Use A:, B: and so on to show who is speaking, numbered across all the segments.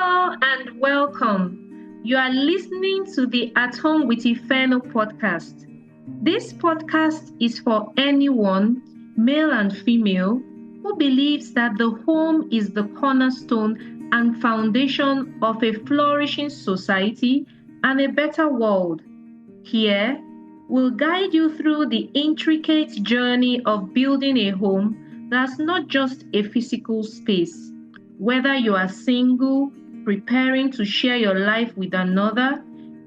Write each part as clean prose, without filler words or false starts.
A: Hello and welcome. You are listening to the At Home with Ifeno podcast. This podcast is for anyone, male and female, who believes that the home is the cornerstone and foundation of a flourishing society and a better world. Here, we'll guide you through the intricate journey of building a home that's not just a physical space. Whether you are single, preparing to share your life with another,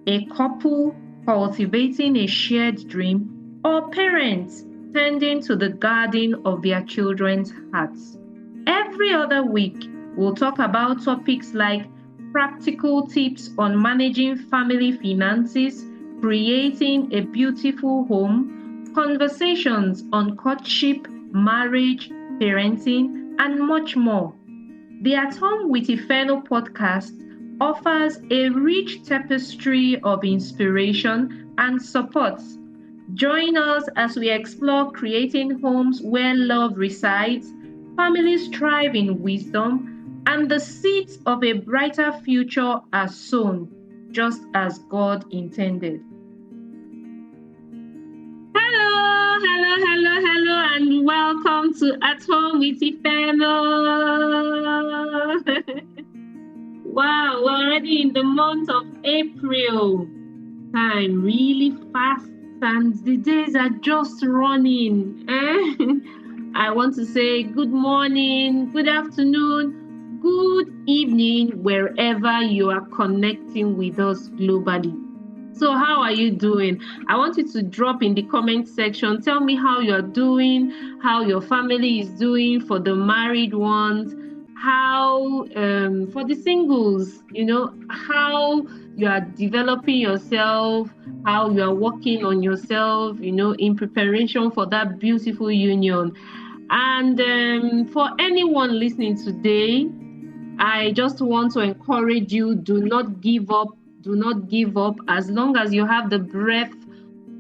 A: a couple cultivating a shared dream, or parents tending to the garden of their children's hearts. Every other week, we'll talk about topics like practical tips on managing family finances, creating a beautiful home, conversations on courtship, marriage, parenting, and much more. The At Home with Ifeno podcast offers a rich tapestry of inspiration and support. Join us as we explore creating homes where love resides, families thrive in wisdom, and the seeds of a brighter future are sown, just as God intended. Hello, and welcome to At Home with Ifeno. Wow, we're already in the month of April. Time really fast, and the days are just running. I want to say good morning, good afternoon, good evening, wherever you are connecting with us globally. So how are you doing? I want you to drop in the comment section. Tell me how you're doing, how your family is doing, for the married ones, how for the singles, how you are developing yourself, how you are working on yourself, in preparation for that beautiful union. And for anyone listening today, I just want to encourage you, do not give up. Do not give up. As long as you have the breath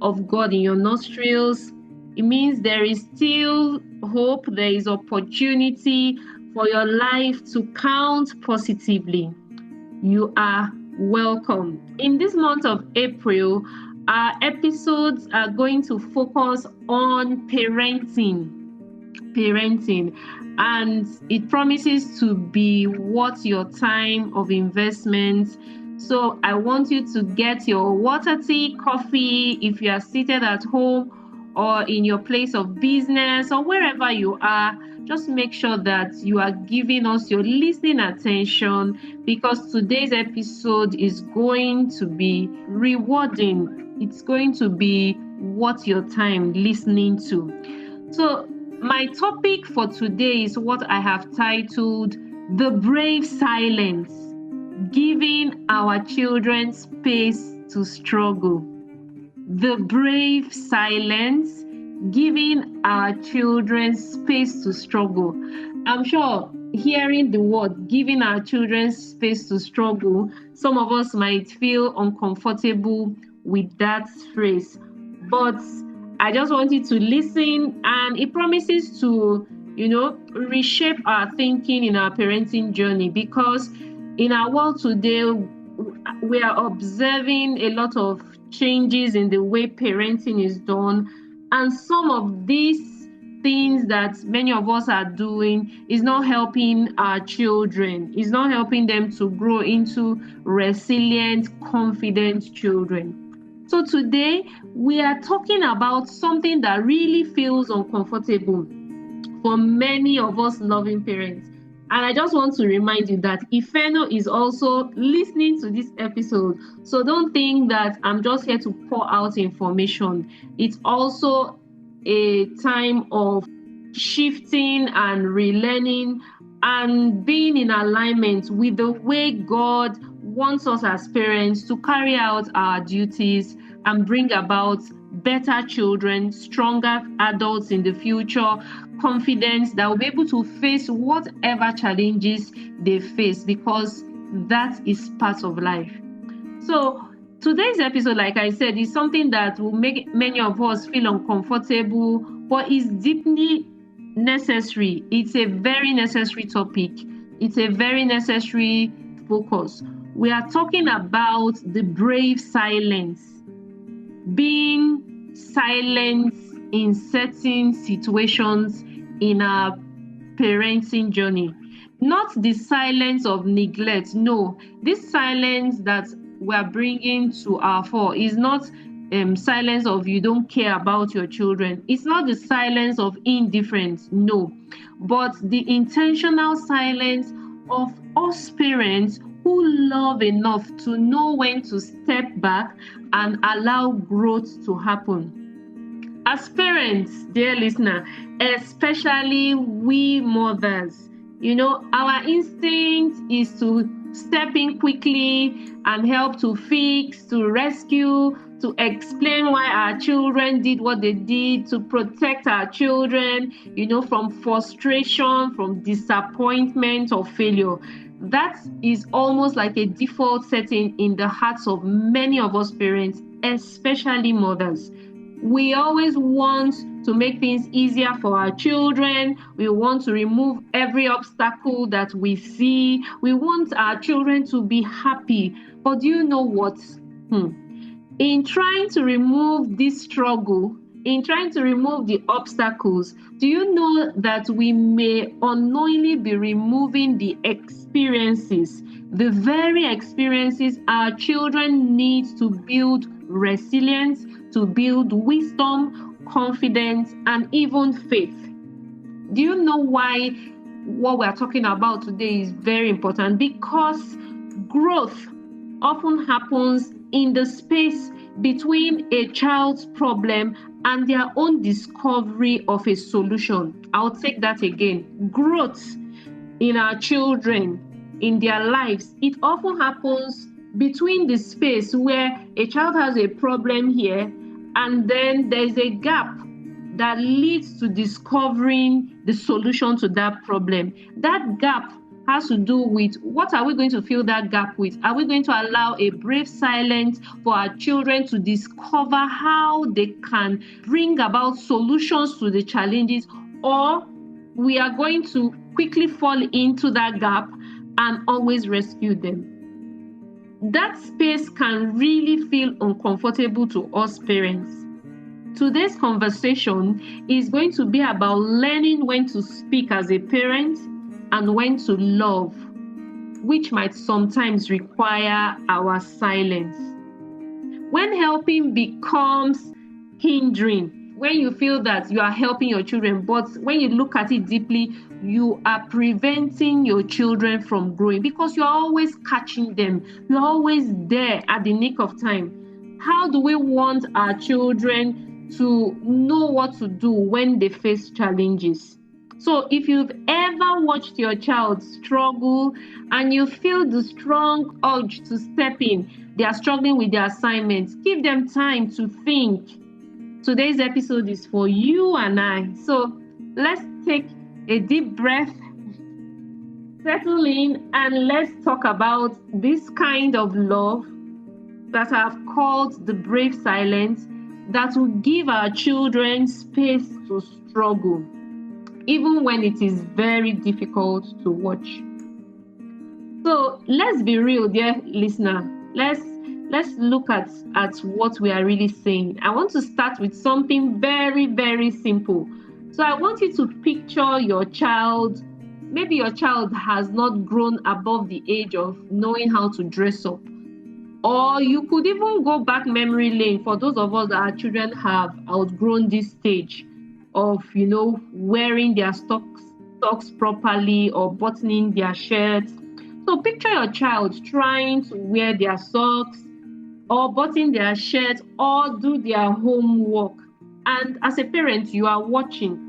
A: of God in your nostrils, it means there is still hope, there is opportunity for your life to count positively. You are welcome. In this month of April, our episodes are going to focus on parenting, and it promises to be worth your time of investment. So I want you to get your water, tea, coffee if you are seated at home or in your place of business or wherever you are. Just make sure that you are giving us your listening attention, because today's episode is going to be rewarding. It's going to be worth your time listening to. So my topic for today is what I have titled The Brave Silence. Giving our children space to struggle. The brave silence, giving our children space to struggle. I'm sure hearing the word giving our children space to struggle, some of us might feel uncomfortable with that phrase. But I just want you to listen, and it promises to, reshape our thinking in our parenting journey, because in our world today, we are observing a lot of changes in the way parenting is done. And some of these things that many of us are doing is not helping our children. It's not helping them to grow into resilient, confident children. So today, we are talking about something that really feels uncomfortable for many of us loving parents. And I just want to remind you that Ifeno is also listening to this episode. So don't think that I'm just here to pour out information. It's also a time of shifting and relearning and being in alignment with the way God wants us as parents to carry out our duties and bring about better children, stronger adults in the future, confidence that will be able to face whatever challenges they face, because that is part of life. So today's episode, like I said, is something that will make many of us feel uncomfortable, but is deeply necessary. It's a very necessary topic. It's a very necessary focus. We are talking about the brave silence, being silent in certain situations in our parenting journey. Not the silence of neglect. No, this silence that we are bringing to our fore is not silence of you don't care about your children. It's not the silence of indifference. No, but the intentional silence of us parents who love enough to know when to step back and allow growth to happen. As parents, dear listener, especially we mothers, our instinct is to step in quickly and help to fix, to rescue, to explain why our children did what they did, to protect our children, from frustration, from disappointment or failure. That is almost like a default setting in the hearts of many of us parents, especially mothers. We always want to make things easier for our children. We want to remove every obstacle that we see. We want our children to be happy. But do you know what? In trying to remove this struggle, in trying to remove the obstacles, do you know that we may unknowingly be removing the experiences, the very experiences our children need to build resilience, to build wisdom, confidence, and even faith? Do you know why what we're talking about today is very important? Because growth often happens in the space between a child's problem and their own discovery of a solution. I'll take that again. Growth in our children, in their lives, it often happens between the space where a child has a problem here and then there's a gap that leads to discovering the solution to that problem. That gap has to do with what are we going to fill that gap with? Are we going to allow a brave silence for our children to discover how they can bring about solutions to the challenges, or we are going to quickly fall into that gap and always rescue them? That space can really feel uncomfortable to us parents. Today's conversation is going to be about learning when to speak as a parent and when to love, which might sometimes require our silence. When helping becomes hindering, when you feel that you are helping your children, but when you look at it deeply, you are preventing your children from growing because you're always catching them. You're always there at the nick of time. How do we want our children to know what to do when they face challenges? So if you've ever watched your child struggle and you feel the strong urge to step in, they are struggling with their assignments, give them time to think. Today's episode is for you and I. So let's take a deep breath, settle in, and let's talk about this kind of love that I've called the brave silence that will give our children space to struggle, even when it is very difficult to watch. So let's be real, dear listener. Let's look at what we are really saying. I want to start with something very, very simple. So I want you to picture your child. Maybe your child has not grown above the age of knowing how to dress up. Or you could even go back memory lane for those of us that our children have outgrown this stage of, wearing their socks properly or buttoning their shirts. So picture your child trying to wear their socks or button their shirt or do their homework. And as a parent, you are watching.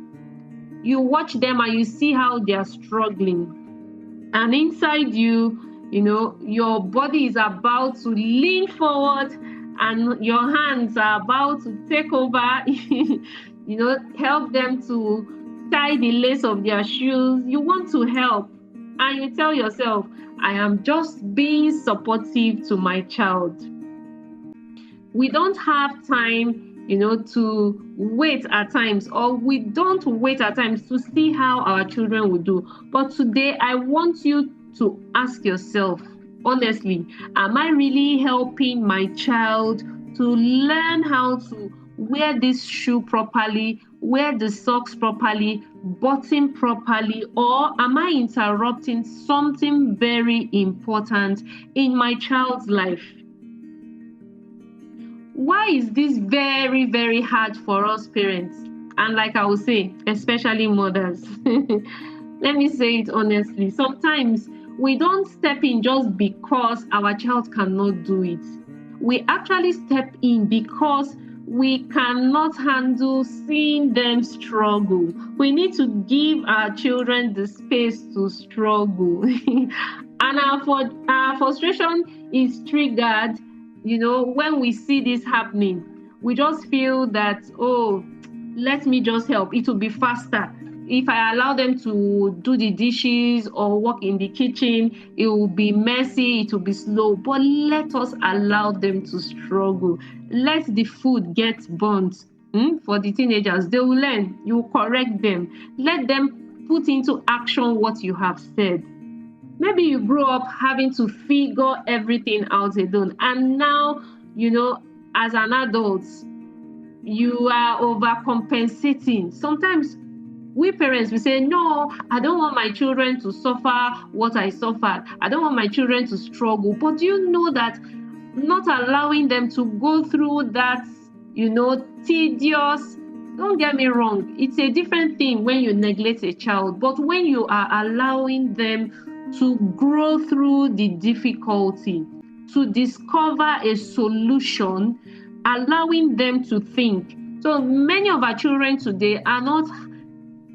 A: You watch them and you see how they are struggling. And inside you, your body is about to lean forward and your hands are about to take over, help them to tie the lace of their shoes. You want to help. And you tell yourself, I am just being supportive to my child. We don't have time, to wait at times, or we don't wait at times to see how our children will do. But today, I want you to ask yourself, Honestly, am I really helping my child to learn how to wear this shoe properly, wear the socks properly, button properly, or am I interrupting something very important in my child's life? Why is this very, very hard for us parents? And like I will say, especially mothers. Let me say it honestly. Sometimes we don't step in just because our child cannot do it. We actually step in because we cannot handle seeing them struggle. We need to give our children the space to struggle. And our frustration is triggered, when we see this happening. We just feel that, oh, let me just help. It will be faster. If I allow them to do the dishes or work in the kitchen, it will be messy, it will be slow. But let us allow them to struggle. Let the food get burnt. For the teenagers, they will learn. You will correct them. Let them put into action what you have said. Maybe you grew up having to figure everything out alone, and now, as an adult, you are overcompensating. Sometimes we parents, we say, no, I don't want my children to suffer what I suffered. I don't want my children to struggle. But do you know that not allowing them to go through that, tedious, don't get me wrong, it's a different thing when you neglect a child. But when you are allowing them to grow through the difficulty, to discover a solution, allowing them to think. So many of our children today are not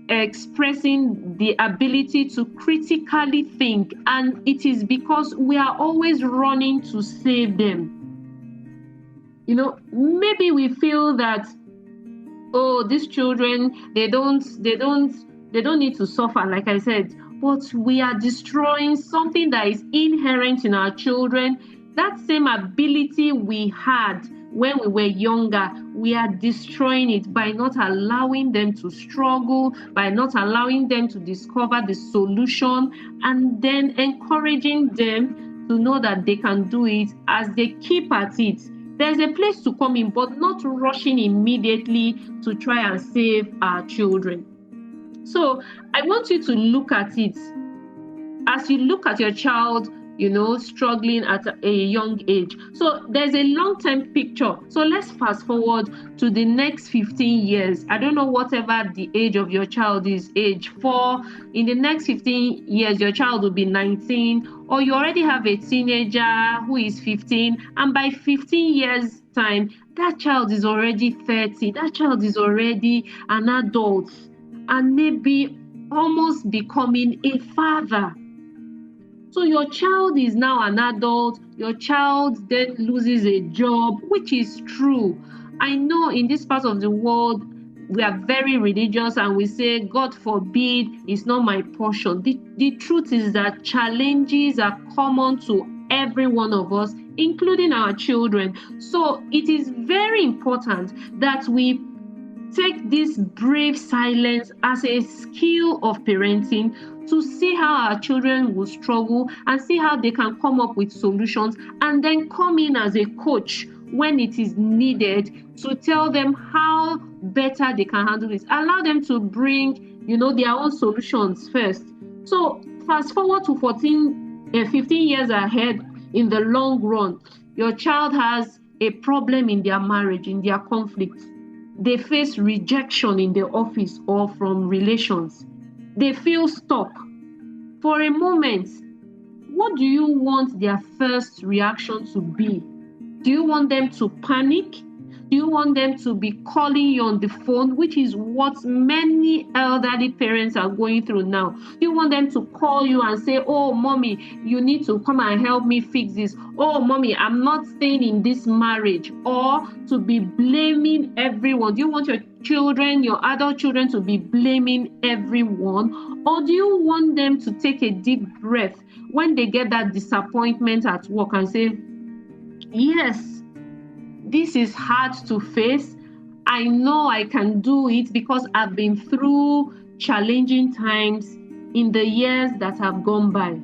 A: expressing the ability to critically think, and it is because we are always running to save them. Maybe we feel that, oh, these children, they don't need to suffer, like I said, but we are destroying something that is inherent in our children. That same ability we had when we were younger, we are destroying it by not allowing them to struggle, by not allowing them to discover the solution, and then encouraging them to know that they can do it as they keep at it. There's a place to come in, but not rushing immediately to try and save our children. So I want you to look at it. As you look at your child, struggling at a young age. So there's a long-term picture. So let's fast forward to the next 15 years. I don't know whatever the age of your child is, age 4. In the next 15 years, your child will be 19, or you already have a teenager who is 15. And by 15 years' time, that child is already 30. That child is already an adult and maybe almost becoming a father. So your child is now an adult, your child then loses a job, which is true. I know in this part of the world, we are very religious and we say, God forbid, it's not my portion. The truth is that challenges are common to every one of us, including our children. So it is very important that we take this brave silence as a skill of parenting to see how our children will struggle and see how they can come up with solutions, and then come in as a coach when it is needed to tell them how better they can handle it. Allow them to bring, their own solutions first. So fast forward to 15 years ahead in the long run, your child has a problem in their marriage, in their conflict. They face rejection in the office or from relations. They feel stuck. For a moment, what do you want their first reaction to be? Do you want them to panic? Do you want them to be calling you on the phone, which is what many elderly parents are going through now? Do you want them to call you and say, oh, mommy, you need to come and help me fix this? Oh, mommy, I'm not staying in this marriage. Or to be blaming everyone. Do you want your children, your adult children, to be blaming everyone? Or do you want them to take a deep breath when they get that disappointment at work and say, yes, this is hard to face. I know I can do it because I've been through challenging times in the years that have gone by.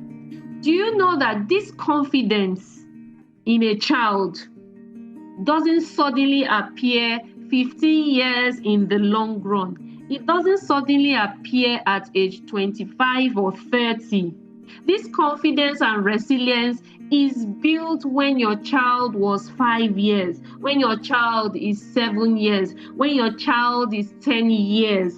A: Do you know that this confidence in a child doesn't suddenly appear 15 years in the long run? It doesn't suddenly appear at age 25 or 30. This confidence and resilience is built when your child was 5 years, when your child is 7 years, when your child is 10 years,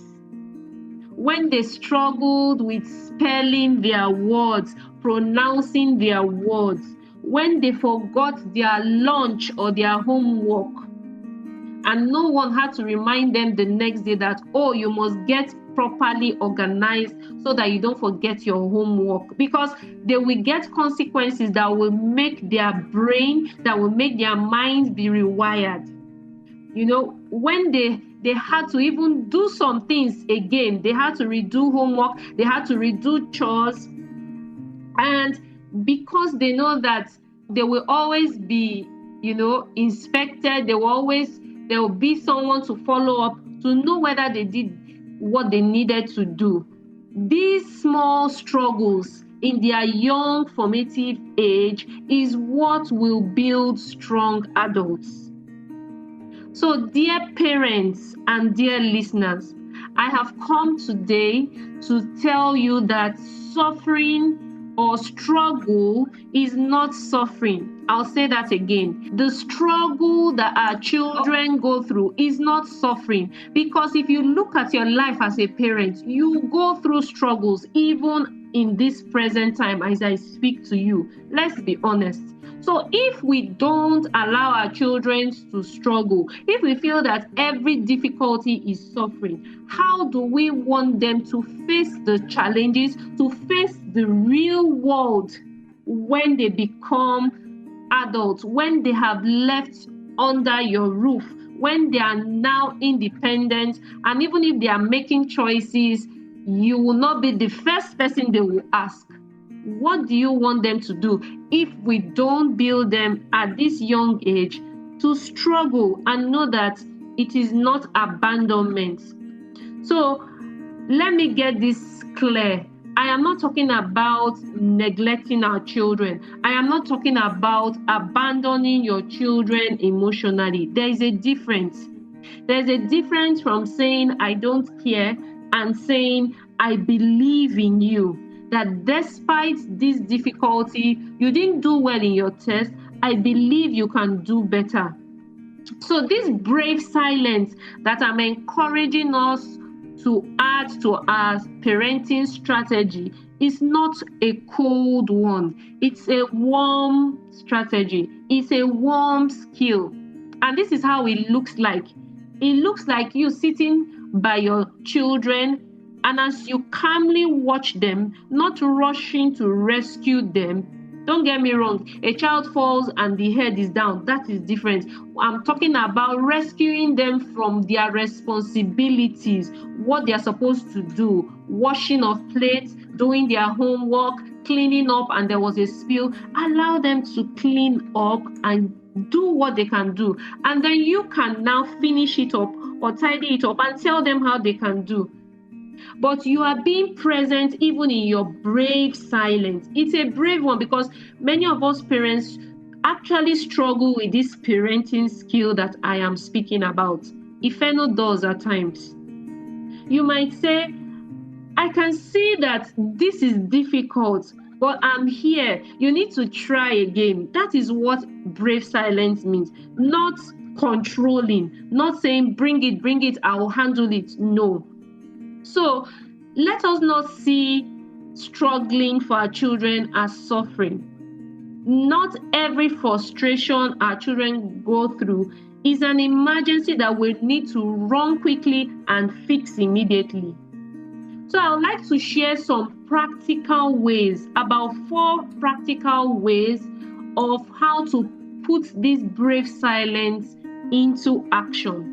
A: when they struggled with spelling their words, pronouncing their words, when they forgot their lunch or their homework, and no one had to remind them the next day that, oh, you must get properly organized so that you don't forget your homework, because they will get consequences that will make their brain, that will make their minds be rewired. You know, when they had to even do some things again, they had to redo homework, they had to redo chores, and because they know that they will always be, inspected, there will be someone to follow up to know whether they did what they needed to do. These small struggles in their young formative age is what will build strong adults. So, dear parents and dear listeners, I have come today to tell you that suffering or struggle is not suffering. I'll say that again. The struggle that our children go through is not suffering, because if you look at your life as a parent, you go through struggles even in this present time as I speak to you. Let's be honest. So if we don't allow our children to struggle, if we feel that every difficulty is suffering, how do we want them to face the challenges, to face the real world when they become adults, when they have left under your roof, when they are now independent, and even if they are making choices, you will not be the first person they will ask. What do you want them to do if we don't build them at this young age to struggle and know that it is not abandonment? So let me get this clear. I am not talking about neglecting our children. I am not talking about abandoning your children emotionally. There is a difference. There's a difference from saying I don't care and saying I believe in you. That despite this difficulty, you didn't do well in your test, I believe you can do better. So this brave silence that I'm encouraging us to add to our parenting strategy is not a cold one. It's a warm strategy. It's a warm skill. And this is how it looks like. It looks like you sitting by your children, and as you calmly watch them, not rushing to rescue them. Don't get me wrong, a child falls and the head is down. That is different. I'm talking about rescuing them from their responsibilities, what they're supposed to do, washing of plates, doing their homework, cleaning up, and there was a spill. Allow them to clean up and do what they can do. And then you can now finish it up or tidy it up and tell them how they can do. But you are being present even in your brave silence. It's a brave one, because many of us parents actually struggle with this parenting skill that I am speaking about. Ifeno does at times. You might say, I can see that this is difficult, but I'm here. You need to try again. That is what brave silence means. Not controlling, not saying, bring it, I will handle it. No. So let us not see struggling for our children as suffering. Not every frustration our children go through is an emergency that we need to run quickly and fix immediately. So I would like to share some practical ways, about 4 practical ways of how to put this brave silence into action.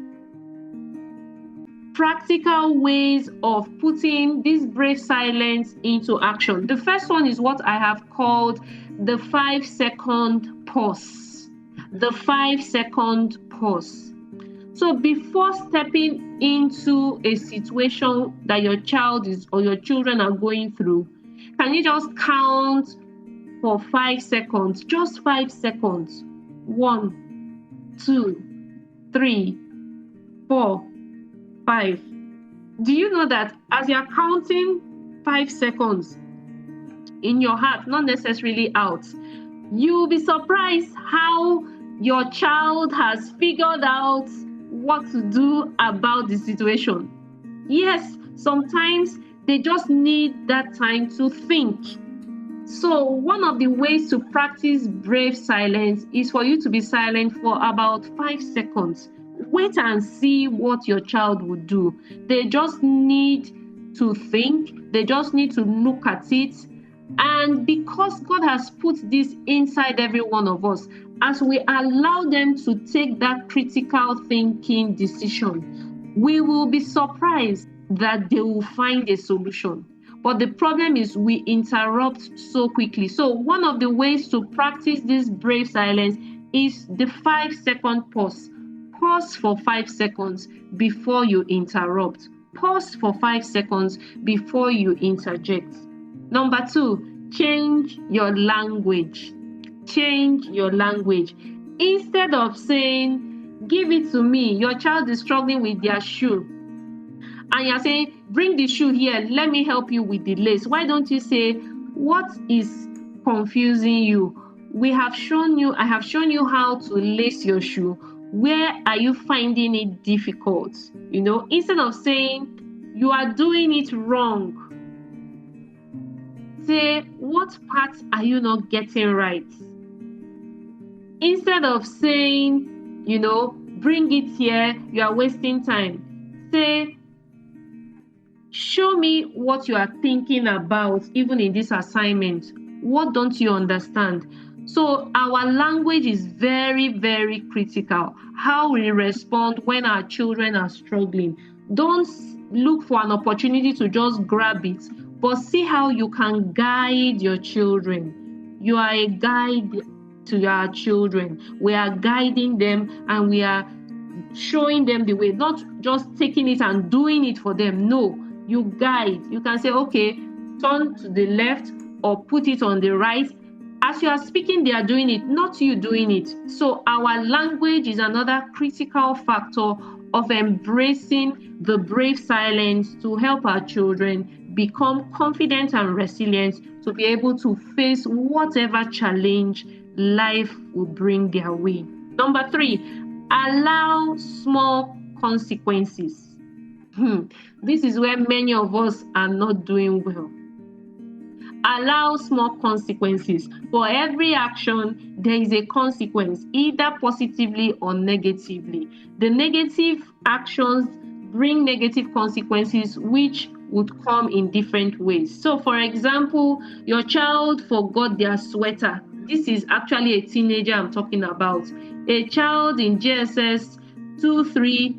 A: Practical ways of putting this brave silence into action. The first one is what I have called the 5-second pause. The 5-second pause. So before stepping into a situation that your child is or your children are going through, can you just count for 5 seconds, just 5 seconds. 1, 2, 3, 4, 5. Do you know that as you're counting 5 seconds in your heart, not necessarily out, you'll be surprised how your child has figured out what to do about the situation. Yes, sometimes they just need that time to think. So one of the ways to practice brave silence is for you to be silent for about 5 seconds. Wait and see what your child will do. They just need to think. They just need to look at it. And because God has put this inside every one of us, as we allow them to take that critical thinking decision, we will be surprised that they will find a solution. But the problem is we interrupt so quickly. So one of the ways to practice this brave silence is the 5-second pause. Pause for 5 seconds before you interrupt. Pause for 5 seconds before you interject. Number 2, change your language. Change your language. Instead of saying, give it to me, your child is struggling with their shoe, and you're saying, bring the shoe here, let me help you with the lace. Why don't you say, what is confusing you? I have shown you how to lace your shoe. Where are you finding it difficult? Instead of saying, you are doing it wrong, say, what part are you not getting right? Instead of saying, bring it here, you are wasting time. Say, show me what you are thinking about, even in this assignment. What don't you understand? So our language is very, very critical. How we respond when our children are struggling. Don't look for an opportunity to just grab it, but see how you can guide your children. You are a guide to our children. We are guiding them and we are showing them the way, not just taking it and doing it for them. No, you guide. You can say, okay, turn to the left or put it on the right. As you are speaking, they are doing it, not you doing it. So our language is another critical factor of embracing the brave silence to help our children become confident and resilient to be able to face whatever challenge life will bring their way. Number 3, allow small consequences. This is where many of us are not doing well. Allow small consequences. For every action, there is a consequence, either positively or negatively. The negative actions bring negative consequences, which would come in different ways. So, for example, your child forgot their sweater. This is actually a teenager I'm talking about. A child in JSS 2, 3,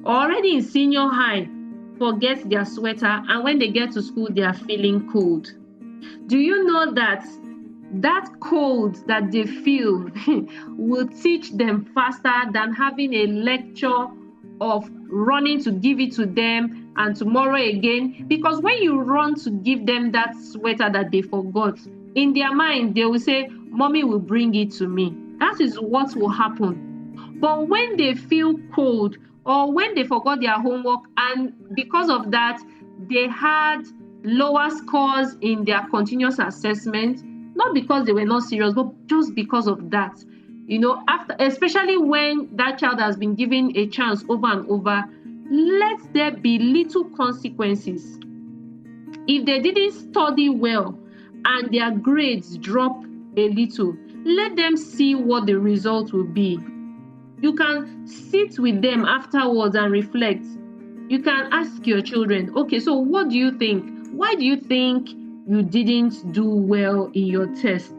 A: already in senior high, forgets their sweater, and when they get to school, they are feeling cold. Do you know that cold that they feel will teach them faster than having a lecture of running to give it to them and tomorrow again? Because when you run to give them that sweater that they forgot, in their mind, they will say, Mommy will bring it to me. That is what will happen. But when they feel cold or when they forgot their homework and because of that, they had lower scores in their continuous assessment, not because they were not serious, but just because of that. After, especially when that child has been given a chance over and over, let there be little consequences. If they didn't study well and their grades drop a little, let them see what the result will be. You can sit with them afterwards and reflect. You can ask your children, okay, so what do you think? Why do you think you didn't do well in your test?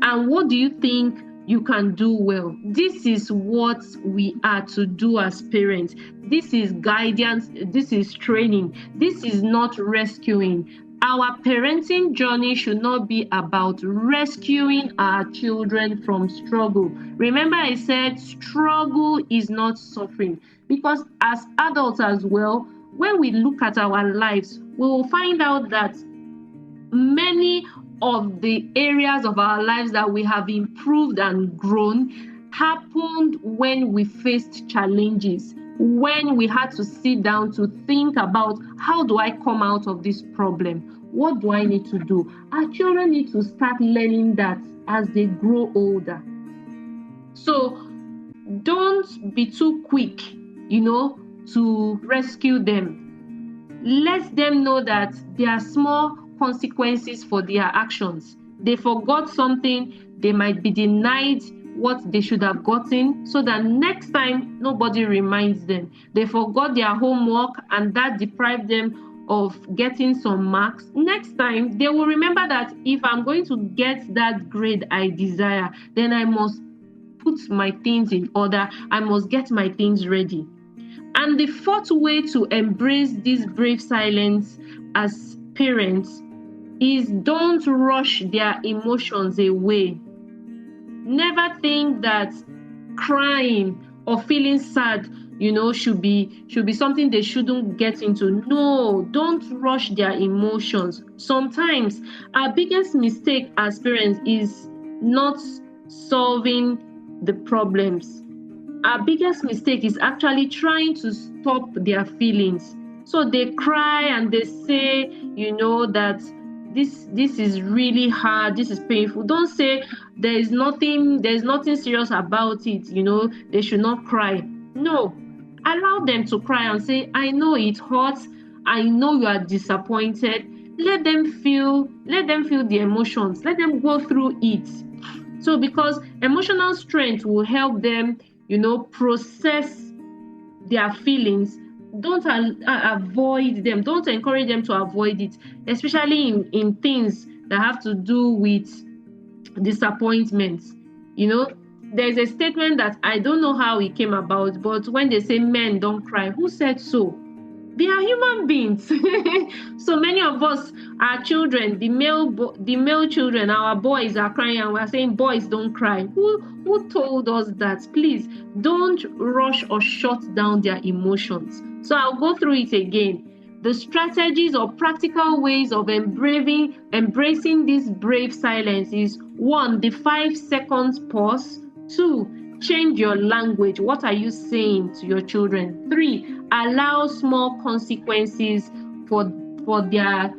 A: And what do you think you can do well? This is what we are to do as parents. This is guidance. This is training. This is not rescuing. Our parenting journey should not be about rescuing our children from struggle. Remember, I said struggle is not suffering, because as adults as well, when we look at our lives, we will find out that many of the areas of our lives that we have improved and grown happened when we faced challenges, when we had to sit down to think about, how do I come out of this problem? What do I need to do? Our children need to start learning that as they grow older. So don't be too quick, to rescue them. Let them know that there are small consequences for their actions. They forgot something, they might be denied what they should have gotten, so that next time nobody reminds them. They forgot their homework and that deprived them of getting some marks. Next time they will remember that if I'm going to get that grade I desire, then I must put my things in order. I must get my things ready. And the fourth way to embrace this brave silence as parents is, don't rush their emotions away. Never think that crying or feeling sad, should be something they shouldn't get into. No, don't rush their emotions. Sometimes our biggest mistake as parents is not solving the problems. Our biggest mistake is actually trying to stop their feelings. So they cry and they say, that this is really hard, this is painful. Don't say there's nothing serious about it, they should not cry. No, allow them to cry and say, I know it hurts, I know you are disappointed. Let them feel the emotions, let them go through it. So because emotional strength will help them process their feelings. Don't avoid them. Don't encourage them to avoid it, especially in things that have to do with disappointments. There's a statement that I don't know how it came about, but when they say men don't cry, who said so? They are human beings. So many of us, our children, the male children, our boys are crying, and we're saying boys don't cry. Who told us that? Please don't rush or shut down their emotions. So I'll go through it again. The strategies or practical ways of embracing this brave silence is: 1, the 5 seconds pause. 2, change your language. What are you saying to your children? 3, allow small consequences for their,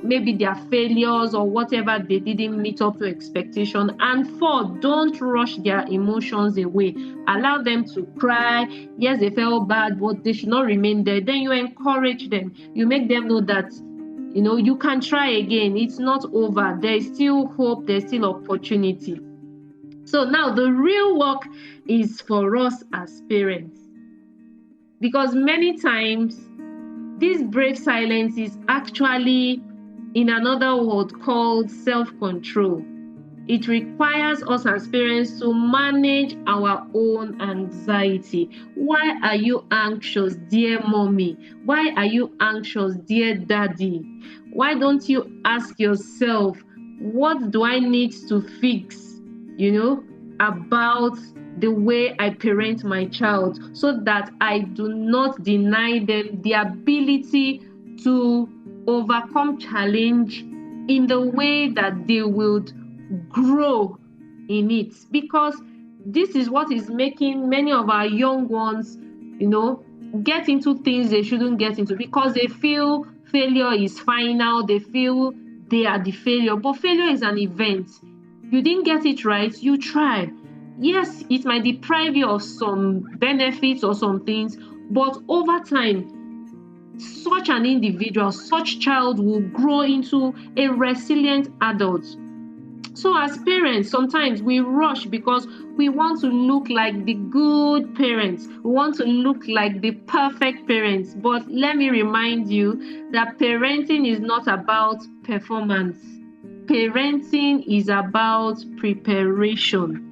A: maybe their failures or whatever they didn't meet up to expectation. And 4, don't rush their emotions away. Allow them to cry. Yes, they felt bad, but they should not remain there. Then you encourage them. You make them know that, you can try again. It's not over. There is still hope. There's still opportunity. So now the real work is for us as parents, because many times this brave silence is actually, in another word, called self-control. It requires us as parents to manage our own anxiety. Why are you anxious, dear mommy? Why are you anxious, dear daddy? Why don't you ask yourself, what do I need to fix, about the way I parent my child, so that I do not deny them the ability to overcome challenge in the way that they would grow in it? Because this is what is making many of our young ones, get into things they shouldn't get into, because they feel failure is final. They feel they are the failure, but failure is an event. You didn't get it right, you try. Yes, it might deprive you of some benefits or some things, but over time, such an individual, such child will grow into a resilient adult. So as parents, sometimes we rush because we want to look like the good parents. We want to look like the perfect parents. But let me remind you that parenting is not about performance. Parenting is about preparation.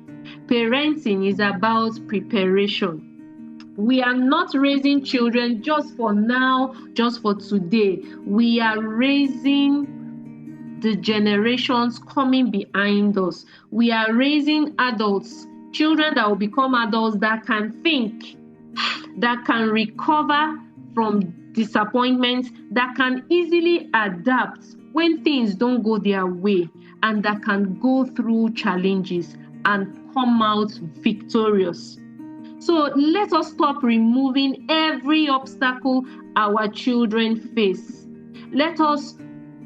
A: Parenting is about preparation. We are not raising children just for now, just for today. We are raising the generations coming behind us. We are raising adults, children that will become adults that can think, that can recover from disappointments, that can easily adapt when things don't go their way, and that can go through challenges and come out victorious. So let us stop removing every obstacle our children face. Let us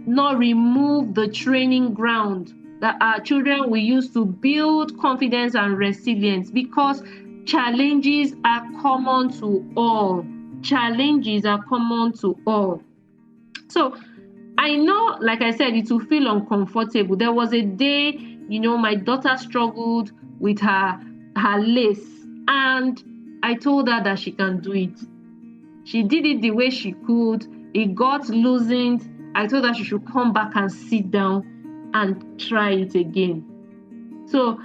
A: not remove the training ground that our children will use to build confidence and resilience, because challenges are common to all. Challenges are common to all. So I know, like I said, it will feel uncomfortable. There was a day, my daughter struggled with her lace, and I told her that she can do it. She did it the way she could. It got loosened. I told her she should come back and sit down and try it again. So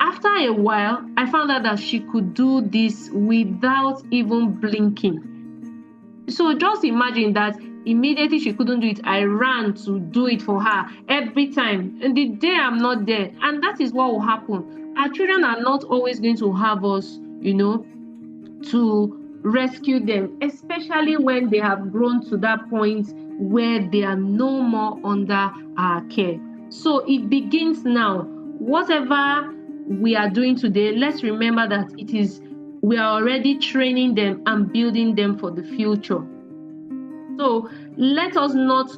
A: after a while, I found out that she could do this without even blinking. So just imagine that immediately she couldn't do it, I ran to do it for her every time. And the day I'm not there, and that is what will happen. Our children are not always going to have us, to rescue them, especially when they have grown to that point where they are no more under our care. So it begins now. Whatever we are doing today, let's remember that we are already training them and building them for the future. So let us not,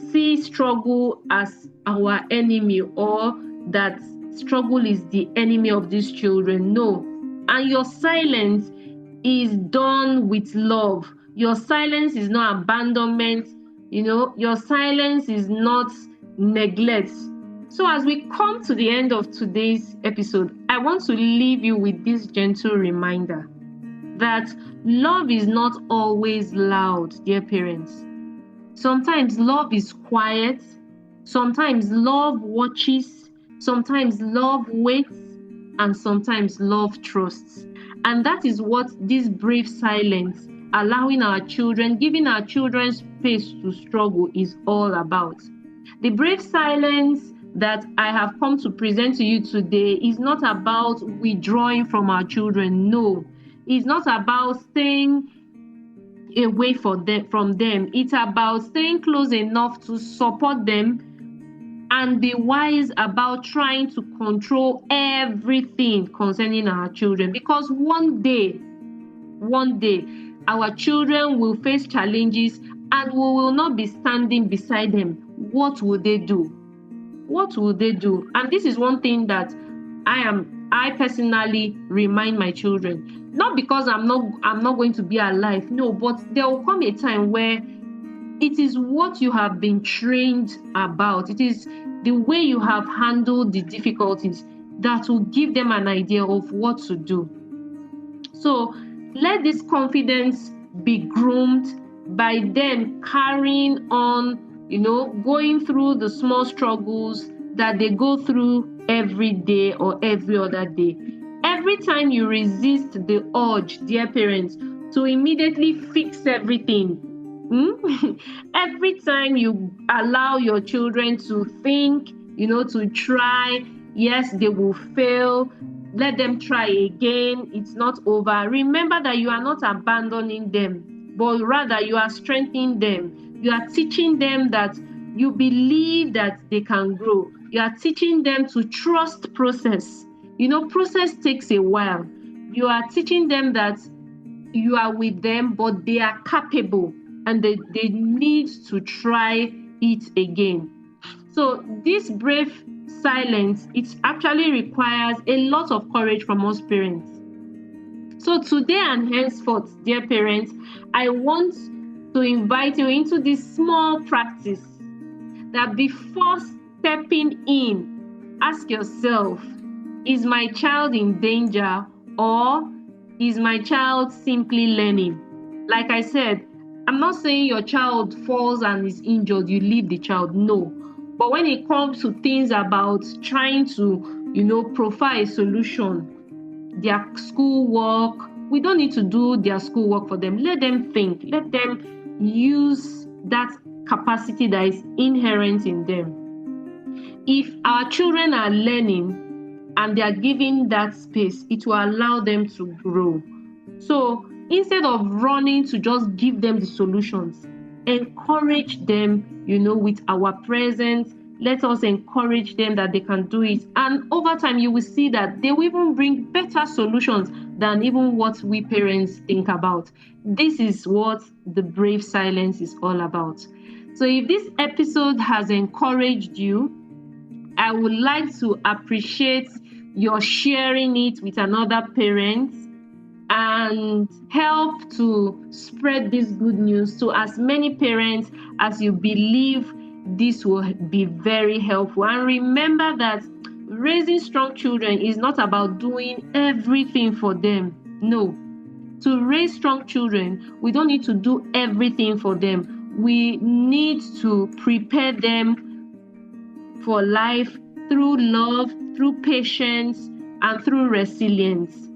A: see struggle as our enemy, or that struggle is the enemy of these children. No. And your silence is done with love. Your silence is not abandonment. Your silence is not neglect. So as we come to the end of today's episode, I want to leave you with this gentle reminder that love is not always loud, dear parents. Sometimes love is quiet. Sometimes love watches. Sometimes love waits. And sometimes love trusts. And that is what this brave silence, allowing our children, giving our children space to struggle, is all about. The brave silence that I have come to present to you today is not about withdrawing from our children. No, it's not about staying away from them. It's about staying close enough to support them and be wise about trying to control everything concerning our children. Because one day, our children will face challenges and we will not be standing beside them. What will they do? What will they do? And this is one thing that I personally remind my children. Not because I'm not going to be alive. No, but there will come a time where it is what you have been trained about. It is the way you have handled the difficulties that will give them an idea of what to do. So let this confidence be groomed by them carrying on, going through the small struggles that they go through every day or every other day. Every time you resist the urge, dear parents, to immediately fix everything, every time you allow your children to think, to try, yes, they will fail, let them try again, it's not over. Remember that you are not abandoning them, but rather you are strengthening them. You are teaching them that you believe that they can grow. You are teaching them to trust process. Process takes a while. You are teaching them that you are with them, but they are capable and they need to try it again. So this brave silence, it actually requires a lot of courage from us parents. So today and henceforth, dear parents, I want to invite you into this small practice that before stepping in, ask yourself, is my child in danger, or is my child simply learning? Like I said, I'm not saying your child falls and is injured, you leave the child. No. But when it comes to things about trying to, profile a solution, their schoolwork, we don't need to do their schoolwork for them. Let them think. Let them use that capacity that is inherent in them. If our children are learning and they are given that space, it will allow them to grow. So instead of running to just give them the solutions, encourage them, with our presence. Let us encourage them that they can do it. And over time, you will see that they will even bring better solutions than even what we parents think about. This is what the brave silence is all about. So if this episode has encouraged you, I would like to appreciate your sharing it with another parent and help to spread this good news to as many parents as you believe this will be very helpful. And remember that raising strong children is not about doing everything for them. No. To raise strong children, we don't need to do everything for them. We need to prepare them for life through love, through patience, and through resilience.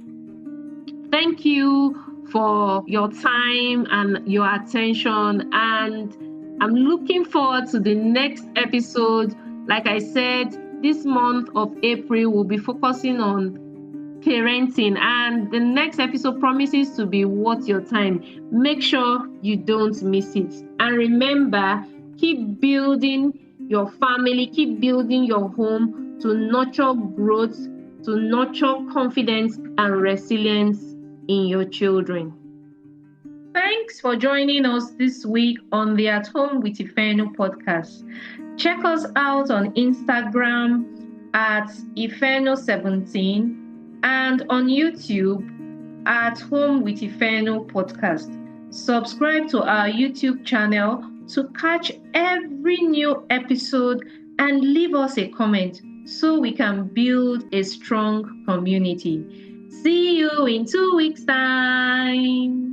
A: Thank you for your time and your attention, and I'm looking forward to the next episode. Like I said, this month of April we'll be focusing on parenting, and the next episode promises to be worth your time. Make sure you don't miss it. And remember, keep building your family, keep building your home to nurture growth, to nurture confidence and resilience in your children. Thanks for joining us this week on the At Home with Ifeno podcast. Check us out on Instagram at Ifeno17 and on YouTube at Home with Ifeno podcast. Subscribe to our YouTube channel to catch every new episode and leave us a comment so we can build a strong community. See you in 2 weeks' time.